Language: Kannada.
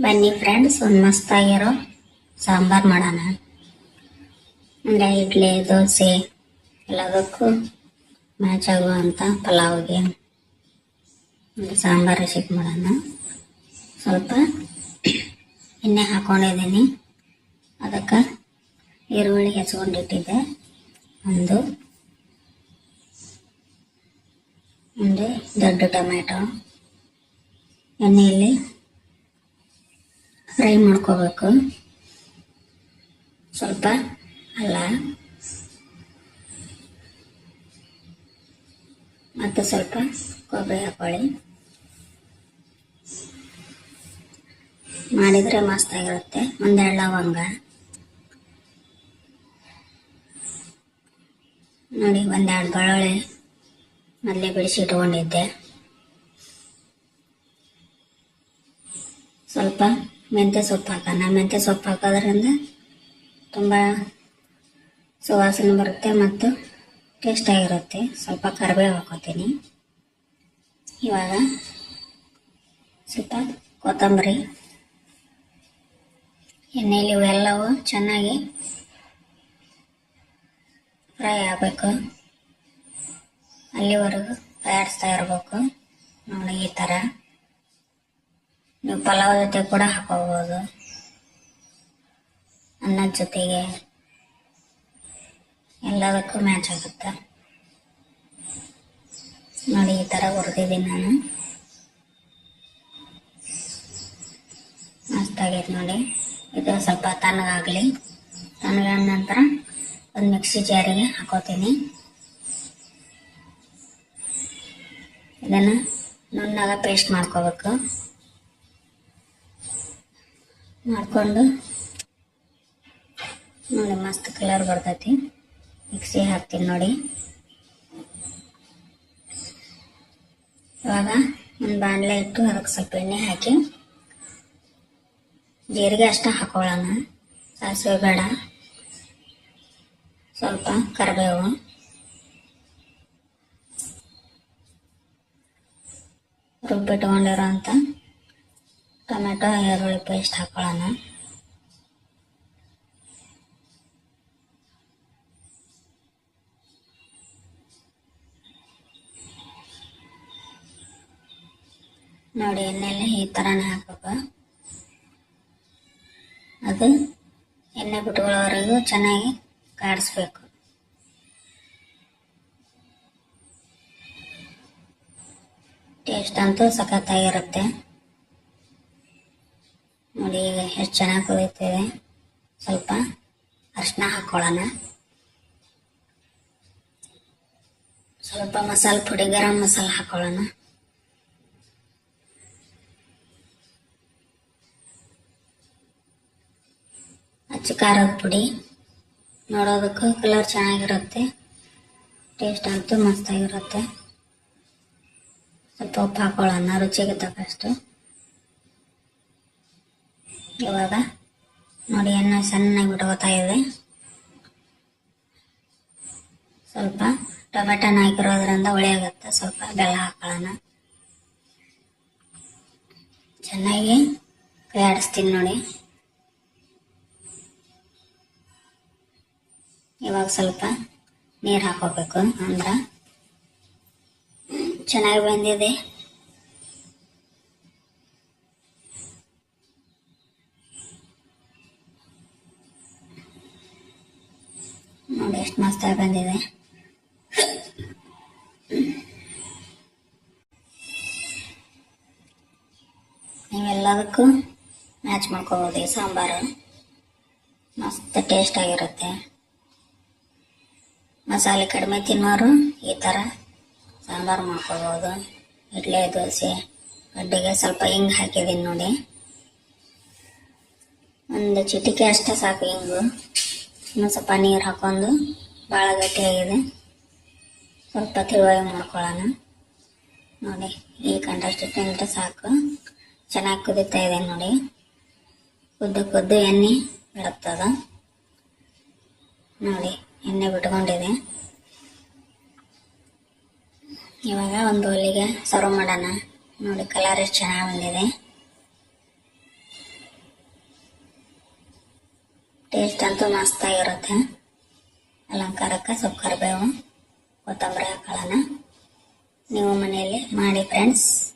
ಬನ್ನಿ ಫ್ರೆಂಡ್ಸ್, ಒಂದು ಮಸ್ತಾಗಿರೋ ಸಾಂಬಾರು ಮಾಡೋಣ. ಅಂದರೆ ಇಡ್ಲಿ ದೋಸೆ ಎಲ್ಲದಕ್ಕೂ ಮ್ಯಾಚ್ ಆಗುವಂಥ ಪಲಾವ್ಗೆ ಒಂದು ಸಾಂಬಾರು ರೆಸಿಪಿ ಮಾಡೋಣ. ಸ್ವಲ್ಪ ಎಣ್ಣೆ ಹಾಕ್ಕೊಂಡಿದ್ದೀನಿ. ಅದಕ್ಕೆ ಈರುಳ್ಳಿ ಹೆಚ್ಕೊಂಡಿಟ್ಟಿದ್ದೆ. ಒಂದು ದೊಡ್ಡ ಟೊಮೆಟೊ ಎಣ್ಣೆಯಲ್ಲಿ ಫ್ರೈ ಮಾಡ್ಕೋಬೇಕು. ಸ್ವಲ್ಪ ಅಲ್ಲ ಮತ್ತು ಸ್ವಲ್ಪ ಕೊಬ್ಬರಿ ಹಾಕೊಳ್ಳಿ. ಮಾಡಿದರೆ ಮಸ್ತಾಗಿರುತ್ತೆ. ಒಂದೆರಡು ಲವಂಗ ನೋಡಿ, ಒಂದೆರಡು ಬೆಳ್ಳುಳ್ಳಿ ಮೊದಲೇ ಬಿಡಿಸಿ ಇಟ್ಕೊಂಡಿದ್ದೆ. ಸ್ವಲ್ಪ ಮೆಂತ್ಯ ಸೊಪ್ಪು ಹಾಕೋಣ. ಮೆಂತ್ಯ ಸೊಪ್ಪು ಹಾಕೋದ್ರಿಂದ ತುಂಬ ಸುವಾಸನೆ ಬರುತ್ತೆ ಮತ್ತು ಟೇಸ್ಟಾಗಿರುತ್ತೆ. ಸ್ವಲ್ಪ ಕರಿಬೇವು ಹಾಕೋತೀನಿ. ಇವಾಗ ಸ್ವಲ್ಪ ಕೊತ್ತಂಬರಿ, ಎಣ್ಣೆಯಲ್ಲಿ ಇವೆಲ್ಲವೂ ಚೆನ್ನಾಗಿ ಫ್ರೈ ಆಗಬೇಕು. ಅಲ್ಲಿವರೆಗೂ ಫ್ರೈ ಆಡಿಸ್ತಾ ಇರಬೇಕು. ನೋಡಿ, ಈ ಥರ ನೀವು ಪಲಾವ್ ಜೊತೆ ಕೂಡ ಹಾಕೋಬೋದು, ಅನ್ನದ ಜೊತೆಗೆ ಎಲ್ಲದಕ್ಕೂ ಮ್ಯಾಚ್ ಆಗುತ್ತೆ. ನೋಡಿ, ಈ ಥರ ಹುರಿದಿದ್ದೀನಿ ನಾನು. ಮಸ್ತಾಗೈತೆ ನೋಡಿ. ಇದು ಸ್ವಲ್ಪ ತಣ್ಣಗಾಗಲಿ. ತಣ್ಣಗಾದ ನಂತರ ಒಂದು ಮಿಕ್ಸಿ ಜಾರಿಗೆ ಹಾಕೋತೀನಿ. ಇದನ್ನು ನುಣ್ಣಗೆ ಪೇಸ್ಟ್ ಮಾಡ್ಕೋಬೇಕು. ಮಾಡಿಕೊಂಡು ನೋಡಿ, ಮಸ್ತ್ ಕಲರ್ ಬರ್ತೈತಿ. ಮಿಕ್ಸಿ ಹಾಕ್ತೀನಿ ನೋಡಿ. ಇವಾಗ ಒಂದು ಬಾಣಲೆ ಇಟ್ಟು ಅದಕ್ಕೆ ಸ್ವಲ್ಪ ಎಣ್ಣೆ ಹಾಕಿ ಜೀರಿಗೆ ಅಷ್ಟ ಹಾಕೊಳ್ಳೋಣ. ಸಾಸಿವೆ ಬೇಡ. ಸ್ವಲ್ಪ ಕರಿಬೇವು, ರುಬ್ಬಿಟ್ಕೊಂಡಿರೋಂಥ ಟೊಮೆಟೊ ಈರುಳ್ಳಿ ಪೇಸ್ಟ್ ಹಾಕೊಳ್ಳೋಣ. ನೋಡಿ, ಎಣ್ಣೆಯಲ್ಲಿ ಈ ಥರನೇ ಹಾಕಬೇಕು. ಅದು ಎಣ್ಣೆ ಬಿಟ್ಕೊಳ್ಳೋವರೆಗೂ ಚೆನ್ನಾಗಿ ಕಾಡಿಸ್ಬೇಕು. ಟೇಸ್ಟ್ ಅಂತೂ ಸಖತ್ತಾಗಿರುತ್ತೆ. ನೋಡಿ, ಈಗ ಎಷ್ಟು ಚೆನ್ನಾಗಿ ಕುದೀತಿದೆ. ಸ್ವಲ್ಪ ಅರಿಶಿನ ಹಾಕ್ಕೊಳ್ಳೋಣ. ಸ್ವಲ್ಪ ಮಸಾಲೆ ಪುಡಿ, ಗರಂ ಮಸಾಲೆ ಹಾಕ್ಕೊಳ್ಳೋಣ. ಅಚ್ಚ ಖಾರದ ಪುಡಿ, ನೋಡೋದಕ್ಕೂ ಕಲರ್ ಚೆನ್ನಾಗಿರುತ್ತೆ. ಟೇಸ್ಟ್ ಅಂತೂ ಮಸ್ತಾಗಿರುತ್ತೆ. ಸ್ವಲ್ಪ ಉಪ್ಪು ಹಾಕೊಳ್ಳೋಣ, ರುಚಿಗೆ ತಕ್ಕಷ್ಟು. ಇವಾಗ ನೋಡಿ, ಎಣ್ಣೆ ಸಣ್ಣಗೆ ಬಿಟ್ಕೋತಾ ಇದೆ. ಸ್ವಲ್ಪ ಟೊಮೆಟೊನ ಹಾಕಿರೋದ್ರಿಂದ ಹುಳಿ ಆಗುತ್ತೆ. ಸ್ವಲ್ಪ ಬೆಲ್ಲ ಹಾಕೊಳ್ಳೋಣ. ಚೆನ್ನಾಗಿ ಕೈ ಆಡಿಸ್ತೀನಿ ನೋಡಿ. ಇವಾಗ ಸ್ವಲ್ಪ ನೀರು ಹಾಕೋಬೇಕು, ಅಂದ್ರೆ ಚೆನ್ನಾಗಿ ಬಂದಿದೆ. ನೋಡಿ, ಎಷ್ಟು ಮಸ್ತಾಗಿ ಬಂದಿದೆ. ನೀವೆಲ್ಲದಕ್ಕೂ ಮ್ಯಾಚ್ ಮಾಡ್ಕೋಬೋದು. ಈ ಸಾಂಬಾರು ಮಸ್ತ್ ಟೇಸ್ಟ್ ಆಗಿರುತ್ತೆ. ಮಸಾಲೆ ಕಡಿಮೆ ತಿನ್ನೋರು ಈ ಥರ ಸಾಂಬಾರು ಮಾಡ್ಕೋಬೋದು. ಇಡ್ಲಿ ದೋಸೆ ಗಡ್ಡೆಗೆ ಸ್ವಲ್ಪ ಹಿಂಗೆ ಹಾಕಿದ್ದೀನಿ ನೋಡಿ. ಒಂದು ಚಿಟಿಕೆ ಅಷ್ಟೇ ಸಾಕು ಹಿಂಗು. ಇನ್ನು ಸ್ವಲ್ಪ ನೀರು ಹಾಕೊಂಡು, ಭಾಳ ಗಟ್ಟಿಯಾಗಿದೆ, ಸ್ವಲ್ಪ ತಿರುವಾಗಿ ಮಾಡ್ಕೊಳ್ಳೋಣ. ನೋಡಿ, ಈ ಕಂಡಷ್ಟು ಸಾಕು. ಚೆನ್ನಾಗಿ ಕುದೀತಾ ಇದೆ ನೋಡಿ. ಕುದ್ದು ಎಣ್ಣೆ ಬಿಡುತ್ತದ ನೋಡಿ. ಎಣ್ಣೆ ಬಿಟ್ಕೊಂಡಿದೆ. ಇವಾಗ ಒಂದು ಒಲೆಗೆ ಸರ್ವ್ ಮಾಡೋಣ. ನೋಡಿ, ಕಲರ್ ಎಷ್ಟು ಚೆನ್ನಾಗಿ ಬಂದಿದೆ. ಟೇಸ್ಟ್ ಅಂತೂ ಮಸ್ತಾಗಿರುತ್ತೆ. ಅಲಂಕಾರಕ್ಕೆ ಸ್ವಲ್ಪ ಕರಿಬೇವು, ಕೊತ್ತಂಬರಿ ಹಾಕೊಳ್ಳೋಣ. ನೀವು ಮನೆಯಲ್ಲಿ ಮಾಡಿ ಫ್ರೆಂಡ್ಸ್.